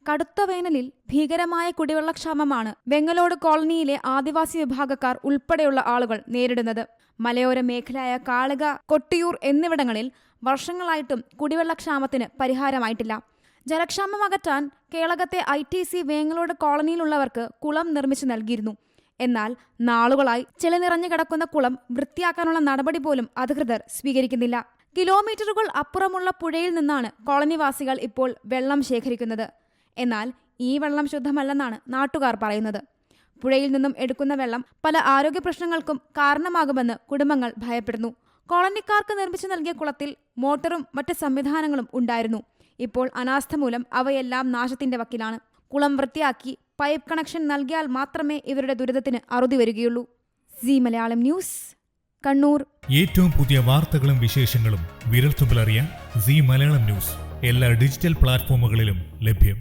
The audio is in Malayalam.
കടുത്ത വേനലിൽ ഭീകരമായ കുടിവെള്ളക്ഷാമമാണ് വെങ്ങലോട് കോളനിയിലെ ആദിവാസി വിഭാഗക്കാർ ഉൾപ്പെടെയുള്ള ആളുകൾ നേരിടുന്നത്. മലയോര മേഖലയായ കാളുക, കൊട്ടിയൂർ എന്നിവിടങ്ങളിൽ വർഷങ്ങളായിട്ടും കുടിവെള്ളക്ഷാമത്തിന് പരിഹാരമായിട്ടില്ല. ജലക്ഷാമം അകറ്റാൻ കേളകത്തെ ITC വേങ്ങലോട് കോളനിയിലുള്ളവർക്ക് കുളം നിർമ്മിച്ചു നൽകിയിരുന്നു. എന്നാൽ നാളുകളായി ചെളി നിറഞ്ഞു കിടക്കുന്ന കുളം വൃത്തിയാക്കാനുള്ള നടപടി പോലും അധികൃതർ സ്വീകരിക്കുന്നില്ല. കിലോമീറ്ററുകൾ അപ്പുറമുള്ള പുഴയിൽ നിന്നാണ് കോളനിവാസികൾ ഇപ്പോൾ വെള്ളം ശേഖരിക്കുന്നത്. എന്നാൽ ഈ വെള്ളം ശുദ്ധമല്ലെന്നാണ് നാട്ടുകാർ പറയുന്നത്. പുഴയിൽ നിന്നും എടുക്കുന്ന വെള്ളം പല ആരോഗ്യ പ്രശ്നങ്ങൾക്കും കാരണമാകുമെന്ന് കുടുംബങ്ങൾ ഭയപ്പെടുന്നു. കോളനിക്കാർക്ക് നിർമ്മിച്ചു നൽകിയ കുളത്തിൽ മോട്ടറും മറ്റ് സംവിധാനങ്ങളും ഉണ്ടായിരുന്നു. ഇപ്പോൾ അനാസ്ഥ മൂലം അവയെല്ലാം നാശത്തിന്റെ വക്കിലാണ്. കുളം വൃത്തിയാക്കി പൈപ്പ് കണക്ഷൻ നൽകിയാൽ മാത്രമേ ഇവരുടെ ദുരിതത്തിന് അറുതി വരികയുള്ളൂ. C Malayalam news, Kannur. ഏറ്റവും പുതിയ വാർത്തകളും വിശേഷങ്ങളും വിരൽത്തുമ്പിലറിയാൻ സി മലയാളം ന്യൂസ് എല്ലാ ഡിജിറ്റൽ പ്ലാറ്റ്ഫോമുകളിലും ലഭ്യം.